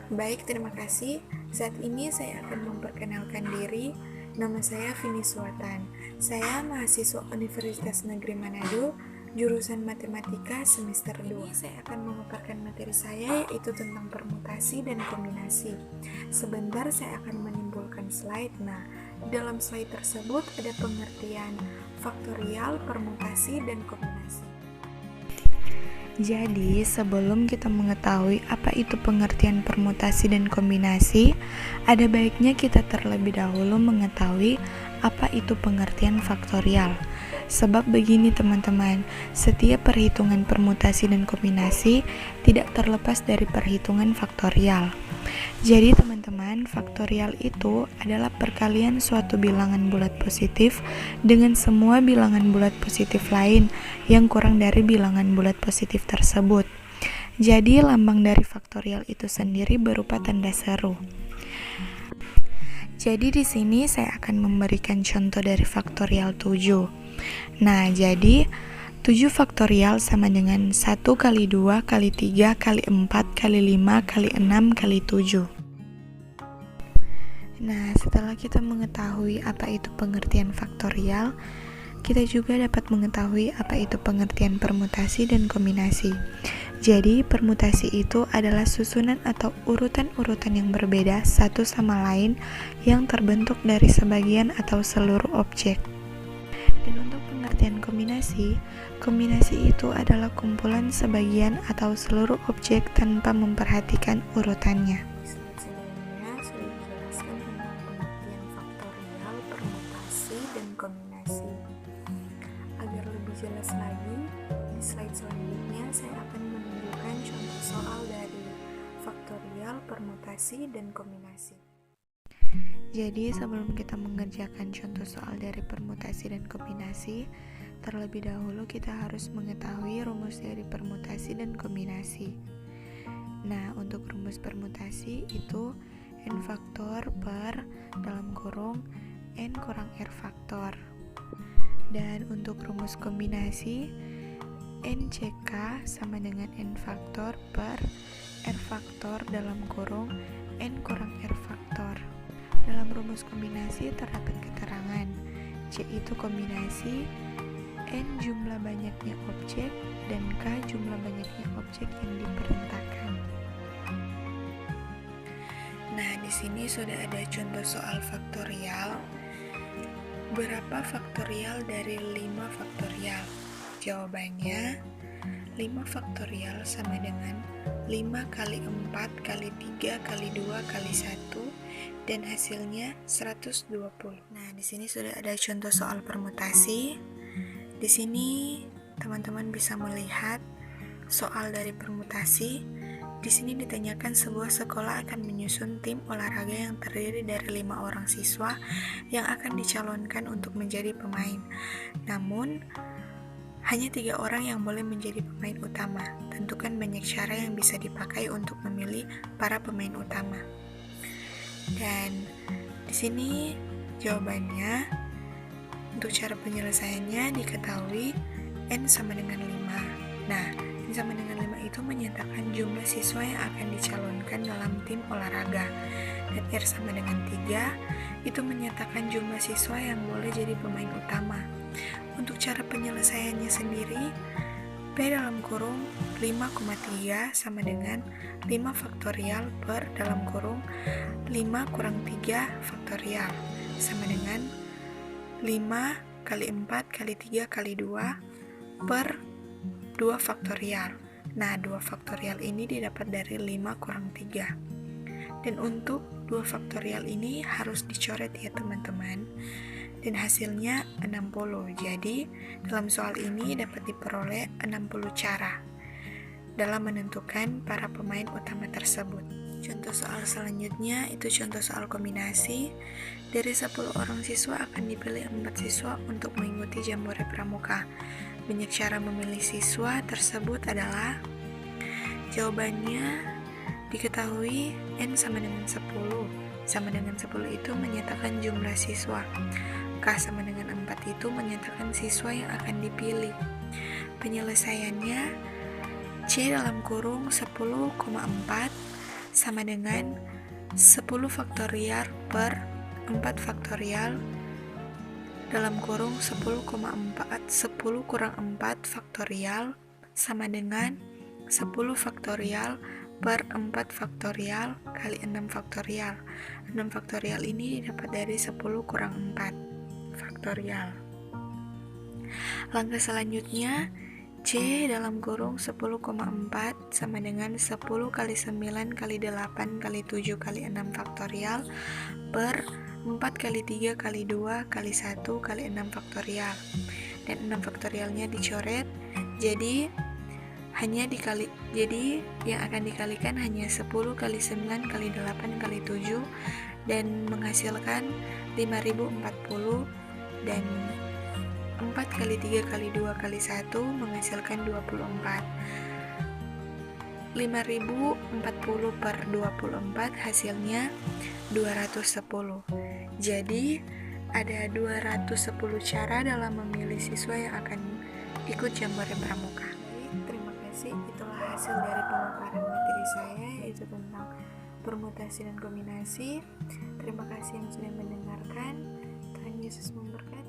Baik, terima kasih. Saat ini saya akan memperkenalkan diri. Nama saya Vini Suwatan. Saya mahasiswa Universitas Negeri Manado, jurusan Matematika semester 2. Ini saya akan memaparkan materi saya, yaitu tentang permutasi dan kombinasi. Sebentar saya akan menimbulkan slide. Nah, di dalam slide tersebut ada pengertian faktorial, permutasi, dan kombinasi. Jadi, sebelum kita mengetahui apa itu pengertian permutasi dan kombinasi, ada baiknya kita terlebih dahulu mengetahui apa itu pengertian faktorial. Sebab begini teman-teman, setiap perhitungan permutasi dan kombinasi tidak terlepas dari perhitungan faktorial. Jadi teman-teman, faktorial itu adalah perkalian suatu bilangan bulat positif dengan semua bilangan bulat positif lain yang kurang dari bilangan bulat positif tersebut. Jadi lambang dari faktorial itu sendiri berupa tanda seru. Jadi di sini saya akan memberikan contoh dari faktorial 7. Nah, jadi 7 faktorial sama dengan 1 kali 2 kali 3 kali 4 kali 5 kali 6 kali 7. Nah, setelah kita mengetahui apa itu pengertian faktorial, kita juga dapat mengetahui apa itu pengertian permutasi dan kombinasi. Jadi, permutasi itu adalah susunan atau urutan-urutan yang berbeda satu sama lain yang terbentuk dari sebagian atau seluruh objek. Dan untuk pengertian kombinasi, kombinasi itu adalah kumpulan sebagian atau seluruh objek tanpa memperhatikan urutannya. Sebelumnya sudah dijelaskan tentang pengertian faktorial, permutasi, dan kombinasi. Agar lebih jelas lagi, di slide selanjutnya saya akan menunjukkan contoh soal dari faktorial, permutasi, dan kombinasi. Jadi sebelum kita mengerjakan contoh soal dari permutasi dan kombinasi, terlebih dahulu kita harus mengetahui rumus dari permutasi dan kombinasi. Nah, untuk rumus permutasi itu n faktor per dalam kurung n kurang r faktor. Dan untuk rumus kombinasi NCK sama dengan n faktor per r faktor dalam kurung n kurang r faktor. Dalam rumus kombinasi terdapat keterangan C itu kombinasi N jumlah banyaknya objek dan K jumlah banyaknya objek yang diperintahkan. Nah, di sini sudah ada contoh soal faktorial. Berapa faktorial dari 5 faktorial? Jawabannya 5 faktorial sama dengan 5 kali 4 kali 3 kali 2 kali 1 dan hasilnya 120. Nah, di sini sudah ada contoh soal permutasi. Di sini teman-teman bisa melihat soal dari permutasi. Di sini ditanyakan sebuah sekolah akan menyusun tim olahraga yang terdiri dari 5 orang siswa yang akan dicalonkan untuk menjadi pemain. Namun, hanya 3 orang yang boleh menjadi pemain utama. Tentukan banyak cara yang bisa dipakai untuk memilih para pemain utama. Dan di sini jawabannya untuk cara penyelesaiannya diketahui N sama dengan 5. Nah, N sama dengan 5 itu menyatakan jumlah siswa yang akan dicalonkan dalam tim olahraga. Dan R sama dengan 3 itu menyatakan jumlah siswa yang boleh jadi pemain utama. Untuk cara penyelesaiannya sendiri, P dalam kurung 5,3 sama dengan 5 faktorial per dalam kurung 5 kurang 3 faktorial sama dengan 5 kali 4 kali 3 kali 2 per 2 faktorial. Nah, 2 faktorial ini didapat dari 5 kurang 3. Dan untuk 2 faktorial ini harus dicoret ya teman-teman. Dan hasilnya 60. Jadi, dalam soal ini dapat diperoleh 60 cara dalam menentukan para pemain utama tersebut. Contoh soal selanjutnya itu contoh soal kombinasi. Dari 10 orang siswa akan dipilih 4 siswa untuk mengikuti jambore pramuka. Banyak cara memilih siswa tersebut adalah jawabannya diketahui N sama dengan 10. Sama dengan 10 itu menyatakan jumlah siswa. K sama dengan 4 itu menyatakan siswa yang akan dipilih. Penyelesaiannya C dalam kurung 10,4 sama dengan 10 faktorial per 4 faktorial dalam kurung 10 kurang 4 faktorial sama dengan 10 faktorial per 4 faktorial kali 6 faktorial. 6 faktorial ini didapat dari 10 kurang 4 faktorial. Langkah selanjutnya, C dalam kurung 10,4 sama dengan 10 kali 9 kali 8 kali 7 kali 6 faktorial per 4 kali 3 kali 2 kali 1 kali 6 faktorial. Dan 6 faktorialnya dicoret, jadi yang akan dikalikan hanya 10 kali 9 kali 8 kali 7 dan menghasilkan 5040, dan 4 kali 3 kali 2 kali 1 menghasilkan 24. 5040 per 24 hasilnya 210. Jadi ada 210 cara dalam memilih siswa yang akan ikut Jambore Pramuka. Terima kasih, itulah hasil dari pemaparan materi saya, yaitu tentang permutasi dan kombinasi. Terima kasih yang sudah mendengarkan. Tuhan Yesus memberkati.